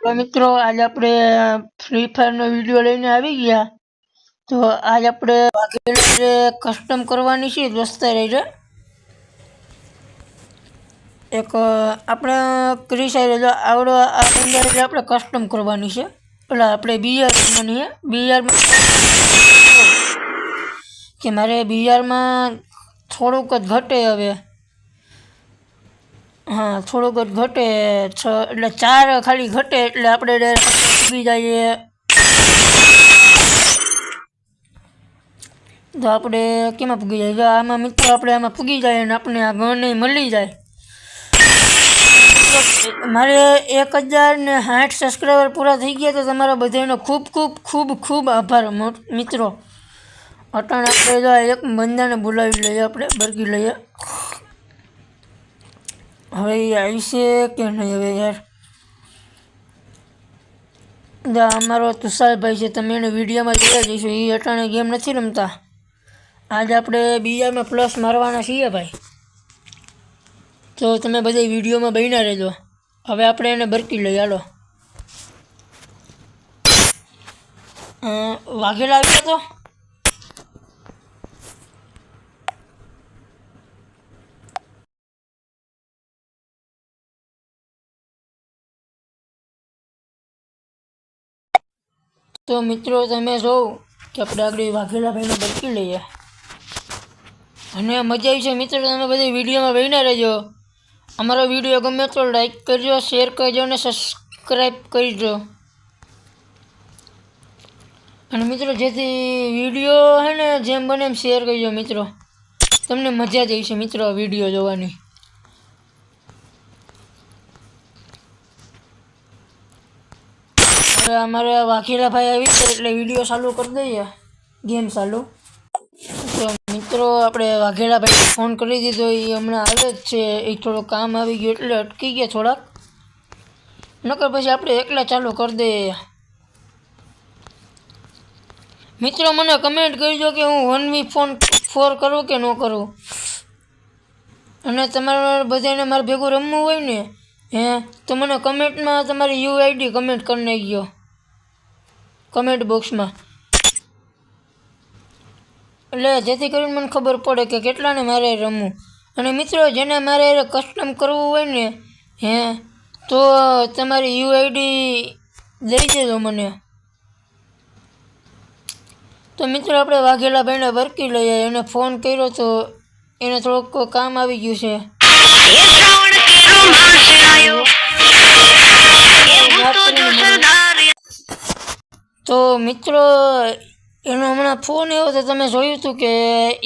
तो मित्रों आज अपने फ्री फायर नो वीडियो लईने આવી ગયા। तो आज આપણે વાઘેલા કસ્ટમ કરવાની છે દોસ્તા રે એક આપણે ક્રિસ આઈ જો આવડો આ અંદર આપણે કસ્ટમ કરવાની છે એટલે આપણે બીઆર કરવાની છે બીઆર કે મારે બીઆર માં થોડુંક જ ઘટે હવે हाँ थोड़ो घटे એટલે 4 खाली घटे એટલે આપણે પૂગી જઈએ તો આપણે કેમાં પૂગી જાય જો આમાં મિત્રો આપણે આમાં પૂગી જાય અને આપણે આ ગણ મળી જાય। મારે 1060 સબસ્ક્રાઇબર પૂરા થઈ ગયા તો તમારા બધાનો ખૂબ ખૂબ ખૂબ ખૂબ આભાર મિત્રો। અટાણે આપણે જો એક બંદાને બોલાવી લઈએ આપણે બરકી લઈએ હવે આવી છે કે નહીં હવે યાર અમારો તુષારભાઈ છે તમે એને વિડીયોમાં જોયા જઈશું એ અટાણે ગેમ નથી રમતા आज આપણે બીઆરમાં પ્લસ મારવાના છીએ ભાઈ તો તમે બધા વિડીયોમાં બન્યા રહેજો। હવે આપણે એને બરકી લઈ હાલો વાઘેલા આવ્યો तो मित्रों तमे जो कि अपने आगे वाघेला भाई ने बरकी लीए अने मजा आई है मित्रों तमे बधी वीडियो में बन्या रहो। अमरो वीडियो गमे तो लाइक करजो शेर करजो ने सब्सक्राइब करजो अने मित्रों जेथी वीडियो है ने जेम बने एम शेर करजो मित्रों तमने मजा आई है मित्रों वीडियो जोवानी। हमारे वाघेला भाई आई એટલે વિડિયો ચાલુ કરી દઈએ ગેમ ચાલુ। તો મિત્રો આપણે વાઘેલા ભાઈ ફોન કરી દીધો એ હમણાં આવે જ છે એ થોડો કામ આવી ગયો એટલે અટકી ગયા થોડાક નકર પછી આપણે એકલા ચાલુ કરી દઈએ। મિત્રો મને કમેન્ટ કરજો કે હું 1v4 કરું કે ન કરું અને તમારે બધાને માર ભેગું રમવું હોય ને હે तो मैंने कमेंट में तमारी यूआईडी कमेंट करने गयो कमेंट बॉक्स में એટલે જેથી કરીને મને ખબર પડે કે કેટલાને મારે રમવું અને મિત્રો જેને મારે કસ્ટમ કરવું હોય ને હે તો તમારી યુઆઈડી દઈ દેજો મને। તો મિત્રો આપણે વાઘેલા ભાઈને બરકી લઈએ એને ફોન કર્યો તો એને થોડુંક કામ આવી ગયું છે। तो मित्रों एनो हमणा फोन एवो तो तमे जोयुं हतुं के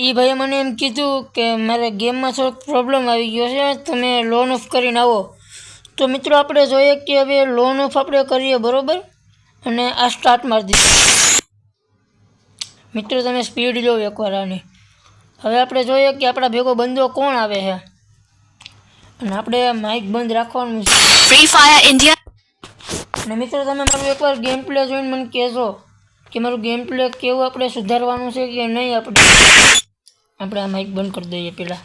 ई भाई मने एम कीधुं के मारे गेम में थोड़ो प्रॉब्लम आवी गयो छे तमे लोन ऑफ करीने आवो। तो मित्रों आपणे जोईए के हवे लोन ऑफ आपणे करीए बरोबर अने आ स्टार्ट मारी दीधुं। मित्रों तमे स्पीड जो एकवार आनी हवे आपणे जोईए के आपणा भेगो बंदो कोण आवे छे अने आपणे माइक बंद राखवानुं छे। फ्री फायर इंडिया ने मित्रों तमे मारू एकवार गेम प्ले जोईने मने कहेजो कि मारू गेम प्ले केवुं आपणे सुधारवानुं छे के नहीं। आपणे आ माइक बंद कर दईए पेला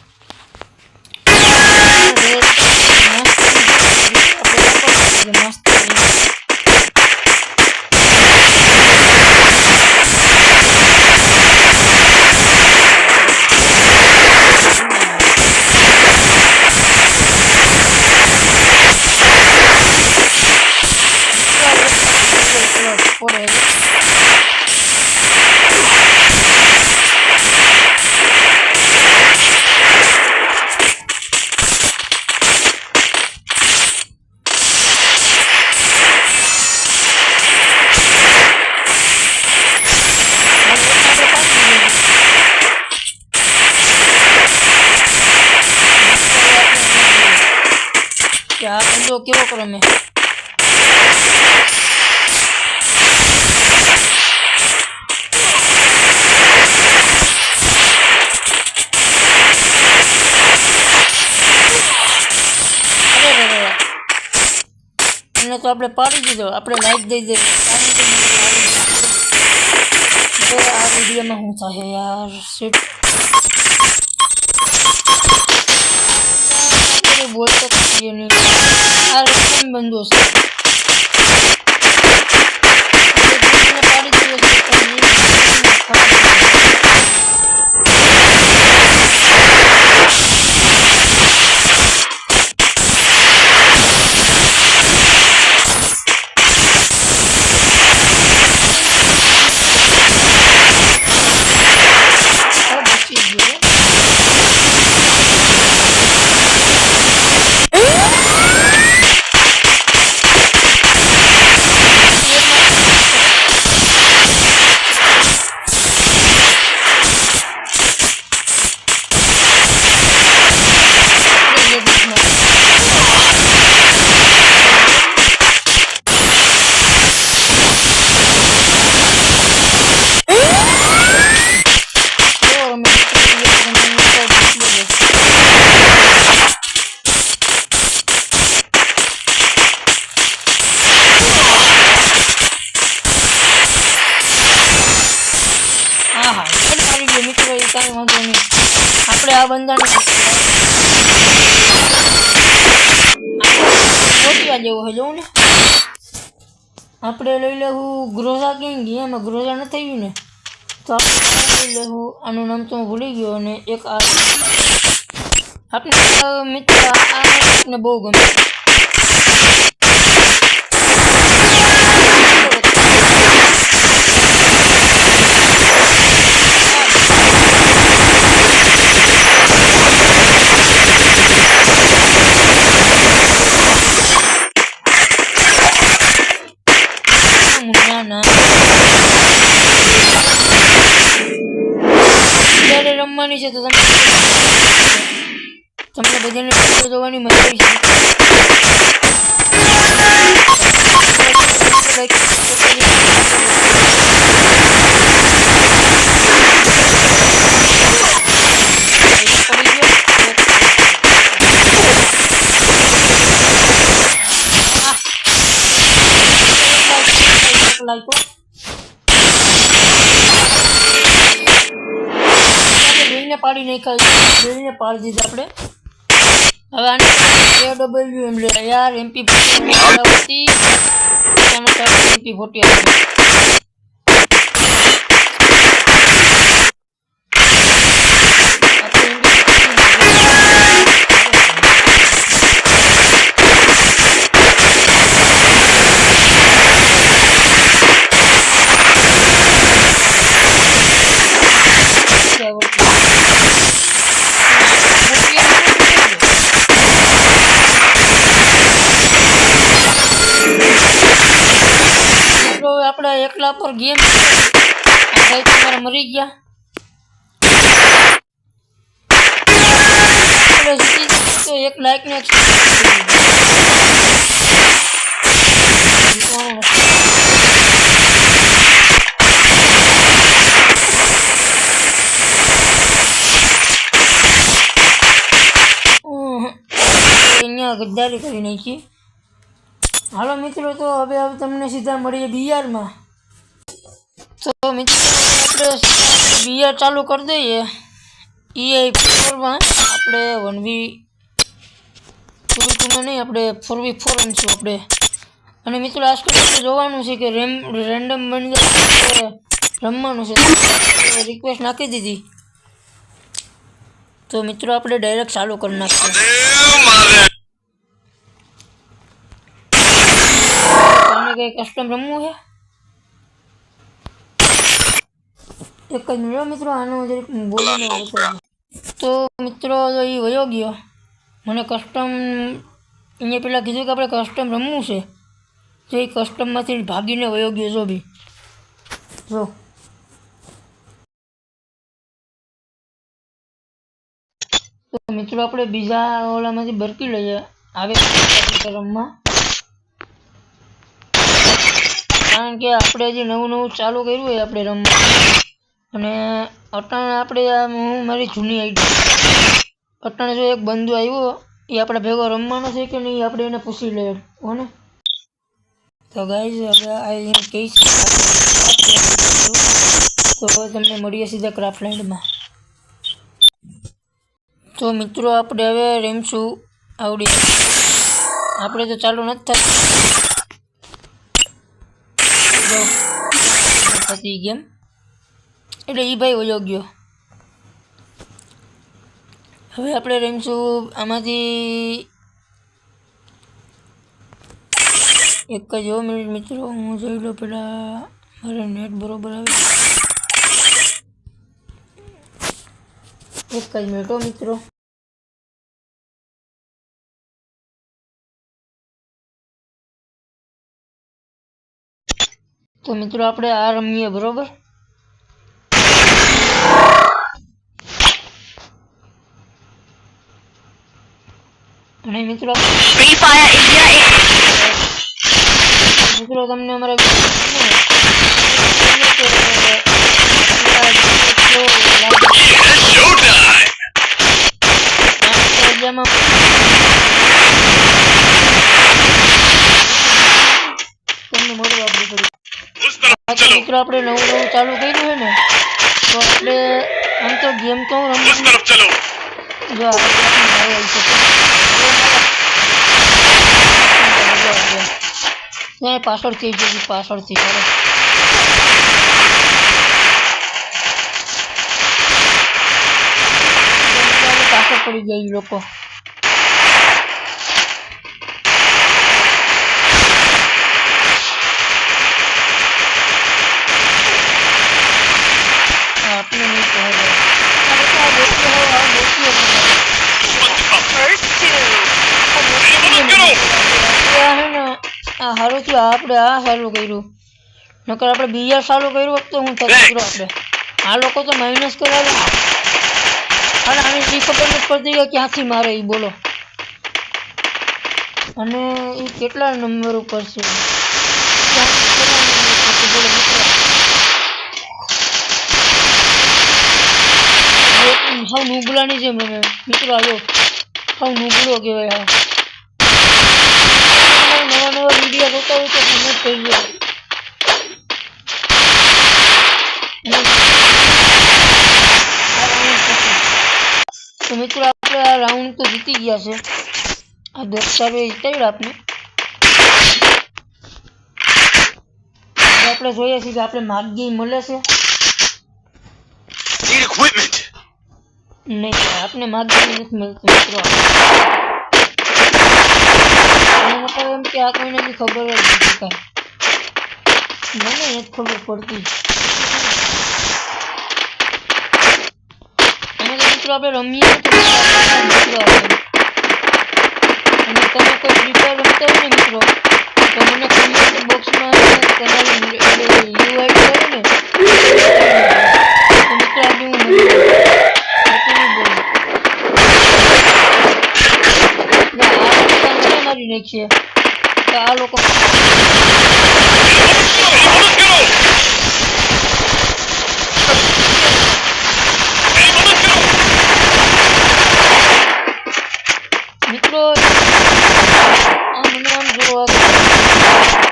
क्या बंदो केवो करे में तो आपणे पाड़ी दीधो आपणे लाइक दई दे तो आ वीडियो में हूँ थाहे यार शिट बोलते नहीं आ रकम बंदो से આપણે આ બંદાને ગોતવા જેવો છે જોઉં ને આપણે લઈ લેવું ગ્રોઝા કેમ ગયા એમાં ગ્રોઝા નથી આવ્યું ને તો આપણે લઈ લેવું આનું નામ તો હું ભૂલી ગયો અને એક આ આપણે મિત્ર આને બહુ ગમે રમવાની છે તો તમને બધાને જોવાની મજા આવી પાડી નાખ્યા પાડી દીધા આપણે હવે આને AW એમ લે યાર MP40 MP40 આપણે એકલા પર ગેમ ભાઈ તમારા મરી ગયા તો એક લાઈક ને અહીંયા ગદ્દારી કરી નાખી હાલો મિત્રો તો હવે તમને સીધા મળીએ બીઆરમાં તો મિત્રો આપણે બીઆર ચાલુ કરી દઈએ EI4માં આપણે 1v2 નહીં આપણે 4v4 રમશું આપણે અને મિત્રો આજકાલ જોવાનું છે કે રેન્ડમ બંધ રમવાનું છે રિક્વેસ્ટ નાખી દીધી તો મિત્રો આપણે ડાયરેક્ટ ચાલુ કરી નાખીએ કઈ કસ્ટમ રમવું છે એક જ મિનિટ મિત્રો આનો જરીક બોલીને તો મિત્રો એ વયો ગયો મને કસ્ટમ અહીંયા પેલા કીધું કે આપણે કસ્ટમ રમવું છે તો એ કસ્ટમમાંથી ભાગીને વયો ગયો છો બી જો તો મિત્રો આપણે બીજા ઓલામાંથી બરકી લઈએ આવે રમવા કારણ કે આપણે જે નવું ચાલુ કર્યું હોય આપણે રમવા અને અટાણે આપણે હું મારી જૂની આઈડી અટાણે જો એક બંધુ આવ્યો એ આપણે ભેગો રમવાનો છે કે નહીં આપણે એને પૂછી લઈએ હો ને તો ગાઈઝ હવે આ એમ કહીશ તો તમને મળીએ સીધા ક્રાફ્ટલેન્ડમાં તો મિત્રો આપણે હવે રમશું આવડી આપણે તો ચાલુ નથી થતી ગેમ એટલે એ ભાઈ વયો ગયો હવે આપણે રમશું આમાંથી એક જ મિનિટ મિત્રો હું જોઈ લો પેલા મારે નેટ બરોબર આવે એક જ મિનિટ મિત્રો તો મિત્રો આપણે આ રમીએ બરોબર અને મિત્રો ફ્રી ફાયર ઇન્ડિયા મિત્રો તમને અમારા મિત્રો આપણે નવું ચાલુ કર્યું છે ને તો આપણે આમ તો ગેમ તો હું उस तरफ चलो। જો પાછળથી જઈ પાછળથી ચાલો પાછળ પડી જાય લોકો આપણે નહીં કહે હારું થયું આપણે આ સારું કર્યું નકર આપણે બીજા સારું કર્યું હોત તો હું થતું આપણે આ લોકો તો માઇનસ કરાવે અને આને એ ખબર નથી પડતી કે ક્યાંથી મારે એ બોલો અને એ કેટલા નંબર ઉપર છે બોલો મિત્રો નુગલાની જેમ રમે મિત્રો આવ્યો હાવ નુગલો કહેવાય નવા નવા વિડીયો જોતા હોય તો કમેન્ટ કરજો તો મિત્રો આપણે આ રાઉન્ડ તો જીતી ગયા છે આ દોસ્તારો જીતાડ્યા આપણે આપણે જોઈએ છીએ કે આપણે માગી મળે છે નહીં આપણે માગી નથી મળતું મિત્રો મતલબ એમ કે આ કોઈને બી ખબર જ નથી કાંઈ મને એ જ ખબર પડતી અને મિત્રો આપણે રમીએ તો મિત્રો અને તમે કોઈ ફ્રી ફાયર રમતા હોય ને મિત્રો તો મને કમેન્ટ બોક્સમાં તમારી યુઆઈડી કરો ને તો મિત્રો આજે હું મારી નાખીએ તો આ લોકો મિત્રો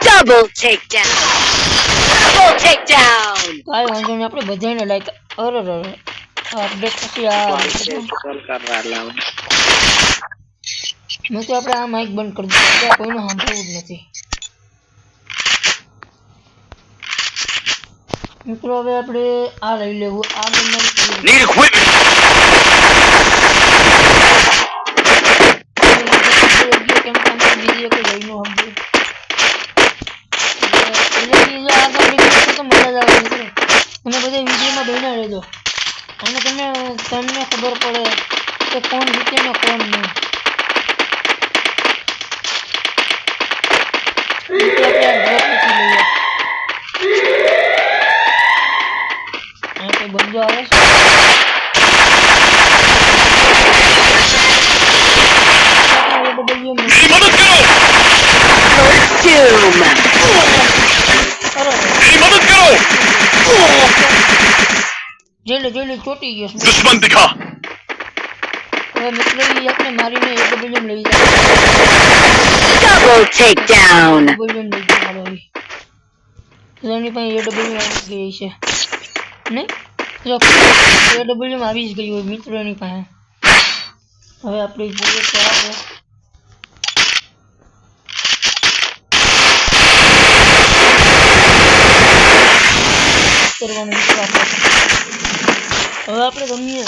double takedown. Double takedown. કાઈ વાંધો નહીં આપણે બધાને લાઈક અરે અપડેટ પછી આ મેં તો આપણે આ માઇક બંધ કરી દીધું કોઈને સાંભળવું જ નથી મિત્રો હવે આપણે આ લઈ લેવું આ કેમ કે અમે બીજી એક લઈને તો મજા જ આવે મિત્રો તમે બધા વિડીયોમાં બન્યા રહેજો અને તમને ખબર પડે કે કોણ જીતે ને કોણ નહીં બંધો આવે જોઈ લે ચોટી ગયો दुश्मन दिखा। હવે મિત્રો આપણે મારીને એક બિલિયન લઈ જાય Double takedown. બિલિયન લઈ જાય મારો એની પાસે એડબલ્યુ આવી ગઈ છે નહીં જો એડબલ્યુ આવી જ ગઈ હોય મિત્રો એની પાસે હવે આપણે જોઈએ તો આવે કરવાનું મિત્રો આપણે હવે આપણે રમીએ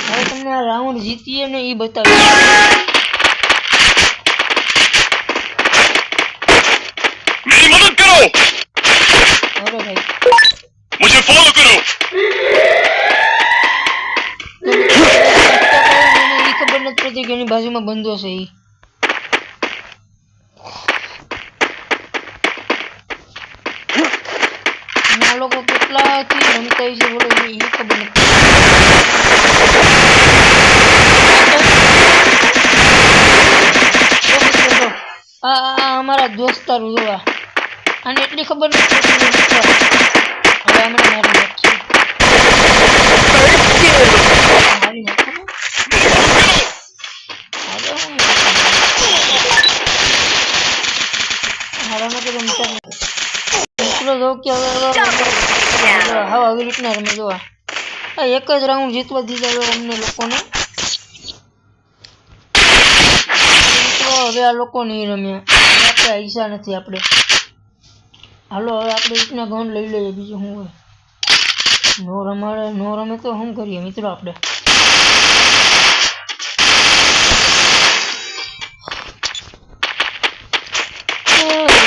હવે તમને આ રાઉન્ડ જીતીએ ને એ બતાવીએ मेरी मदद करो। अरे भाई मुझे फॉलो करो। મને ખબર નથી પડતી કે એની બાજુમાં બંધો છે ઈ આ લોકો કેટલાથી રમતા છે બોલો એ ખબર નથી અમારા દોસ્તારો જોવા અને એટલી ખબર નથી પડતી હવે અમે મારી નાખીએ મારી નાખો હારામાં તો રમતા નથી જો કે હવે આવી રીતના રમે જો એક જ રાઉન્ડ જીતવા દીધા અમને લોકોને મિત્રો હવે આ લોકો નહીં રમ્યા આપણે ઈચ્છા નથી આપણે હાલો હવે આપણે રીતના ગન લઈ લઈએ બીજું શું હોય નો રમે તો શું કરીએ મિત્રો આપણે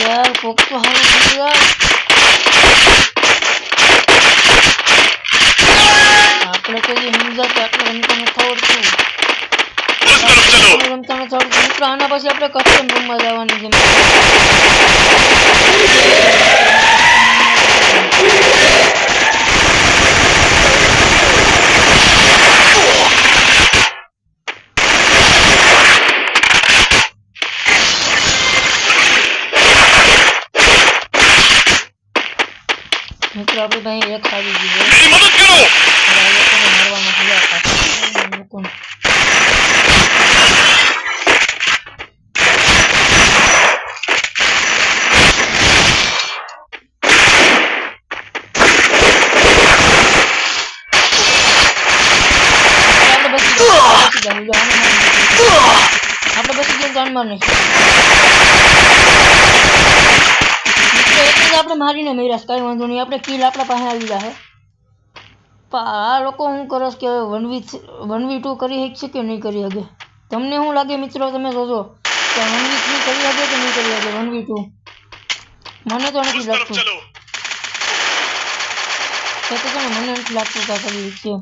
यार कोक तो हाल यार આપણે તો જે સમજા કે આપણે રમતા નથી આવડતું મિત્રો આના પછી આપણે કસ્ટમ રૂમમાં જવાની છે મિત્રો આપણે ભાઈ એક આવી ગયું मेरी मदद करो મારવાના હતા લોકોને આપણે બસ ગેમ જાણમાં નહીં આપણે મારીને મર્યા કઈ વાંધો નહીં આપણે કિલ આપણા પાસે આવી જાય પણ આ લોકો શું કરે કે 1v2 કરી શકશે કે નહીં કરી શકે તમને શું લાગે મિત્રો તમે જોજો કે 1v3 કરી શકે કે નહીં કરી શકે 1v2 મને તો નથી લાગતું મને નથી લાગતું કે કરી શકશે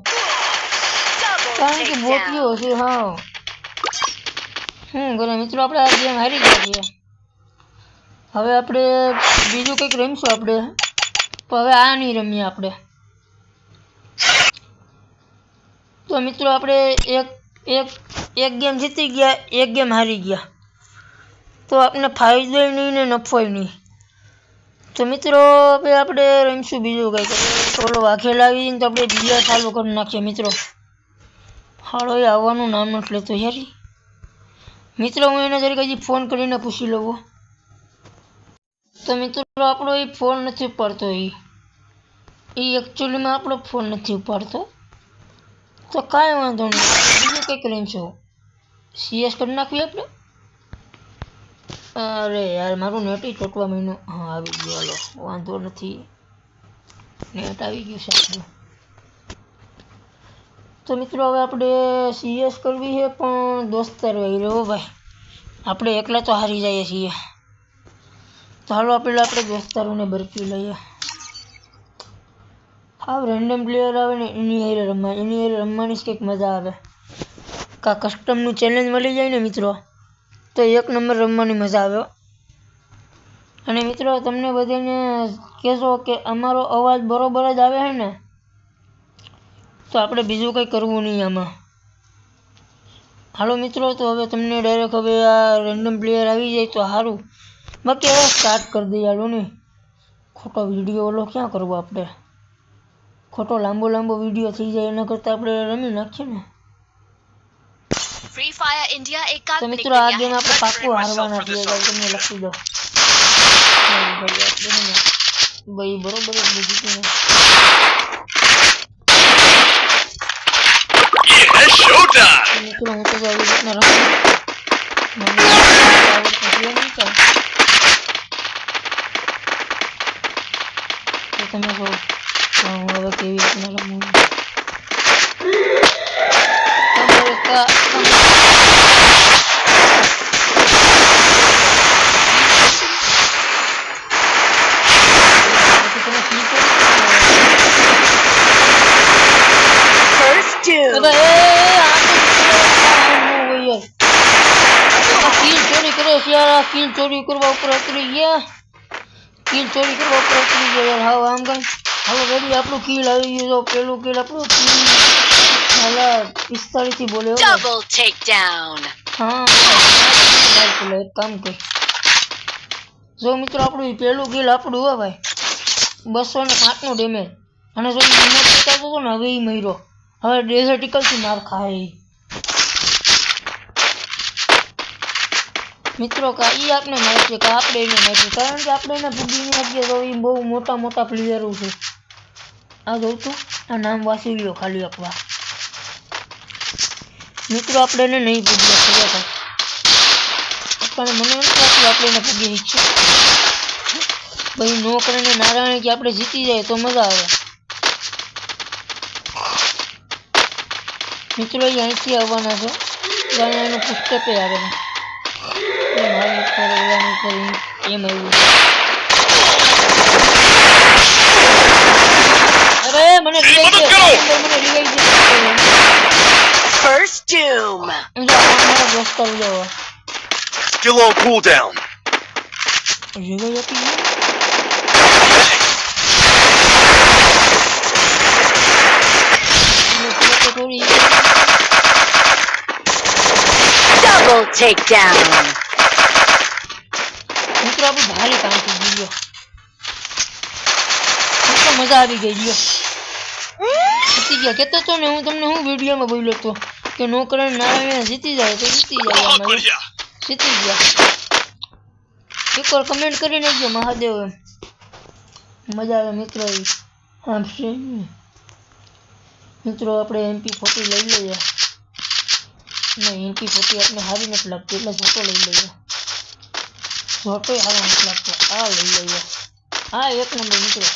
કારણ કે બોટીઓ છે હા કરે મિત્રો આપણે આ ગેમ હારી ગયા છીએ હવે આપણે બીજું કંઈક રમીશું આપણે તો હવે આ નહીં રમીએ આપણે તો મિત્રો આપણે એક ગેમ જીતી ગયા એક ગેમ હારી ગયા તો આપણે ફાયદો નહીં ને નફો નહીં તો મિત્રો હવે આપણે રમીશું બીજું કંઈક ઓલો વાઘેલ આવીને તો આપણે બીજા ચાલુ કરી નાખીએ મિત્રો હાલો એ આવવાનું નામ નથી લેતો યાર મિત્રો હું એને જરીક હજી ફોન કરીને પૂછી લઉં તો મિત્રો આપણો એ ફોન નથી ઉપાડતો એ એકચ્યુઅલીમાં આપણો ફોન નથી ઉપાડતો તો કાંઈ વાંધો નહીં બીજું કંઈક રહીશું CS કરી નાખીએ આપણે અરે યાર મારું નેટ ચોટવા મહિનો હા આવી ગયો હાલો વાંધો નથી નેટ આવી ગયું છે આપણું તો મિત્રો હવે આપણે CS કરવી છે પણ દોસ્તાર આવી રહ્યો ભાઈ આપણે એકલા તો હારી જઈએ છીએ તો હાલો આપણે દોસ્તારોને બરકી લઈએ હા રેન્ડમ પ્લેયર આવે ને એની હારે રમવાની જ કંઈક મજા આવે કા કસ્ટમનું ચેલેન્જ મળી જાય ને મિત્રો તો એક નંબર રમવાની મજા આવે અને મિત્રો તમને બધાને કહેશો કે અમારો અવાજ બરોબર જ આવે છે ને તો આપણે બીજું કંઈ કરવું નહીં આમાં હાલો મિત્રો તો હવે તમને ડાયરેક્ટ હવે આ રેન્ડમ પ્લેયર આવી જાય તો સારું બાકી હવે સ્ટાર્ટ કરી દઈએ હાલો ને ખોટો વિડીયો ઓલો ક્યાં કરવો આપણે ખોટો લાંબો વિડીયો થઈ જાય એના કરતાં આપણે રમી નાખીએ ને Free Fire India एक તો મિત્રો આ ગેમ આપણે પાક્કું હારવાના છીએ તમને લખી દો ભાઈ બરોબર જ લીધી ને ये है शो टाइम મિત્રો હું તો આવી રીતના રમું મને આવડતું નહીં ચાલ તો તમે કહો હું હવે કેવી રીતના રમું First two. किल चोरी करवा ऊपर उतरी गया यार हाउ आम कहीं हालो रेडी આપણું કિલ આવી ગયું તો પેલું કિલ આપણું કિલ હાલા 45 થી બોલ્યો Double takedown. હા પેલો એક કામ કર જો મિત્રો આપણું પેલું કિલ આપણું હો ભાઈ 205 નો ડેમેજ અને જો હિંમત કરતો તો ને હવે ઈ મર્યો હવે ડેઝર્ટિકલ થી માર ખાય મિત્રો કા ઈ આપને મારશે કા આપણે એને મારશે, કારણ કે આપણે એને ભૂગીને આપીએ તો એ બહુ મોટા મોટા પ્લેયરો છે. આ જોઉં છું, આ નામ વાંચી લ્યો ખાલી આપવા. મિત્રો આપણે એને નહીં ભૂગીએ ખરેખર, પણ મને એમ લાગતું આપણે એને ભૂગી શકીએ. ભાઈ નો કરીને નારાયણ કે આપણે જીતી જાય તો મજા આવે. મિત્રો એ અહીંથી આવવાના છે, કારણ એનું પુસ્તકે આવે છે. મારી ઉપર ઓલાની ઉપર એમ આવ્યું. અરે મને રિવાઈવ દે, મને રિવાઈવ દે. First doom. મારા દોસ્તો ઉડાવો Still on cooldown. રિવાઈવ આપી દે. Double takedown. મિત્રો આપણે ભારી કામ થઈ ગયો. મિત્રો મજા આવી ગઈ ગયો. જીતી ગયા કેતો તો ને હું તમને હું વિડીયોમાં બોલ્યો તો કે નો કરીને નારાયણ જીતી જાય તો જીતી જાય. बहुत આમાં बढ़िया. જીતી ગયા. એકવાર કમેન્ટ કરી નાખજો મહાદેવ એમ. મજા આવે મિત્રો. હા મિત્રો આપણે MP40 લઈ લઈએ. નહીં MP40 આપણે હારી નથી લાગતી એટલે જોતો લઈ લઈએ. જોતો હારો નથી લાગતો, આ લઈ લઈએ. આ એક નંબર મિત્રો.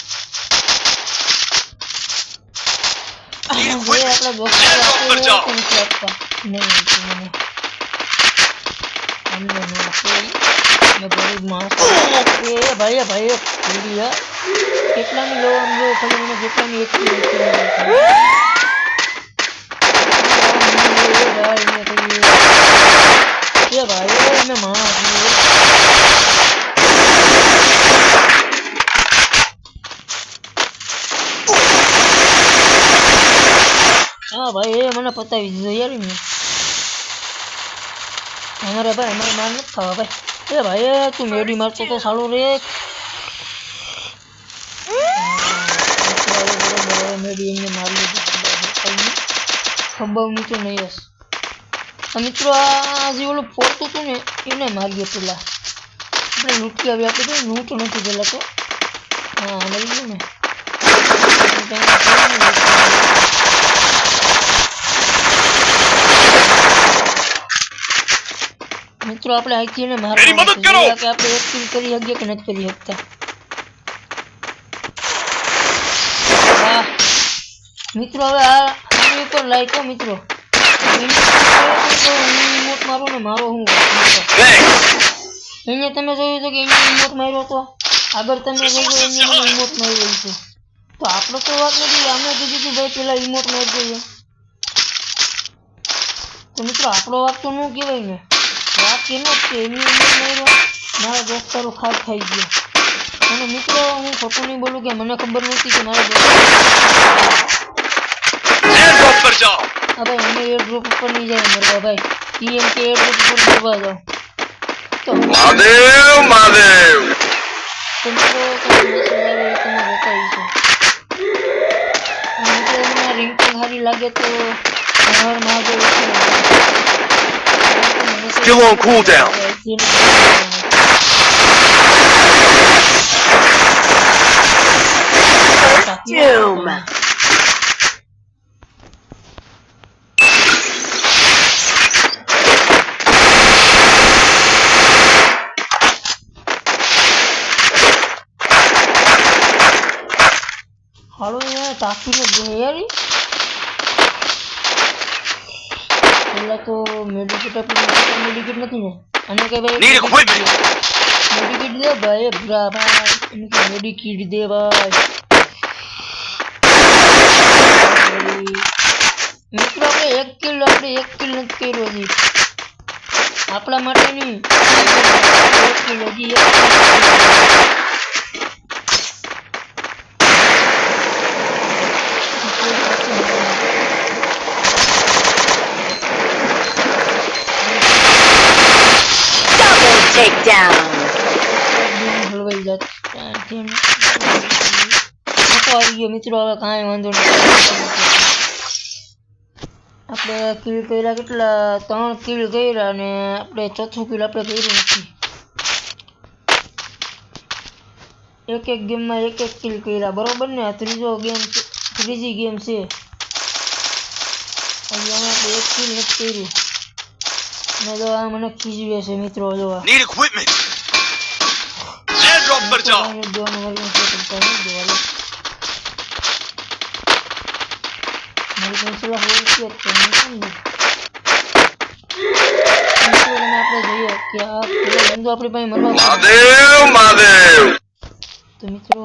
જે આપણા દોસ્તો નહીં મને અમને નો મેં ગરીબ માણસ એ ભાઈ ભાઈ કેટલાની લો આમ લો ખાલી મને કેટલાની એક ભાઈ મેં માણસ હા ભાઈ એ મને પતાવી દીધો યાર મેં. અમારે માર નથી ખાવા ભાઈ. એ ભાઈ તું મેડી મારતો તો સારું રે. મેડી એને મારી લીધું ખબર નીચે નહીં હશે. મિત્રો આ જે ઓલું પોતું હતું ને એને માર્યો પેલા આપણે લૂંટી આવી. આપણે તો લૂંટ નથી પેલા તો. હા મળી ગયું ને. મિત્રો આપણે અહીંથી એને મારવા કે આપણે એક કિલ કરી શકીએ કે નથી કરી શકતા. વાહ મિત્રો હવે આ ઉપર લાઈકો મિત્રો ઇમોટ મારો ને મારો હું એને તમે જોયું તો કે એને ઇમોટ માર્યો તો આગળ તમે જોયું એને ઇમોટ માર્યો છે. તો આપણો તો વાત નથી, અમે કીધું કે ભાઈ પેલા ઇમોટ મારી દઈએ. તો મિત્રો આપણો વાત તો ન કહેવાય ને. વાત કેનો જ છે એની ઇમોટ માર્યો મારા દોસ્તારો ખાસ ખાઈ ગયો. અને મિત્રો હું ખોટું નહીં બોલું કે મને ખબર નહોતી કે મારા દોસ્તારો एयरड्रॉप पर जाओ. अब हमें एयरड्रॉप ऊपर नहीं जाए मरवा भाई. ईएम के एयरड्रॉप ऊपर मरवा जाओ तो महादेव महादेव. तुमको मैसेज आवे तुम्हें बताई છે. मुझे ना रिंकिंग हारी लागे तो हर Mahadev Still on cooldown. Doom. હાલો યાર તાકીને દે યાર. પેલા તો મેડિકેટ આપણે મેડિકેટ નથી ને અને કે ભાઈ Need equipment. મેડિકેટ દે ભાઈ બરા ભાઈ એને કે મેડિકેટ દે ભાઈ. મિત્રો આપણે એક કિલ નથી કર્યો હજી આપણા માટે નહીં. એક કિલ હજી એક Takedown. હલવાઈ જાત આવી ગયો મિત્રો. હવે કાંઈ વાંધો નહીં. આપણે કિલ કર્યા કેટલા 3 કિલ કર્યા અને આપણે ચોથું કિલ આપણે કર્યું નથી. એક ગેમમાં એક કિલ કર્યા બરોબર ને. આ ત્રીજી ગેમ છે. હજી અમે આપણે એક કિલ નથી કર્યું અને જો આ મને ખીજવે છે મિત્રો. જો Need equipment. Airdrop પર જાઓ. મારી પેન્સિલ આપણે જોઈએ કે આ પેલો બંદો આપણી પાસે મરવા મહાદેવ મહાદેવ. તો મિત્રો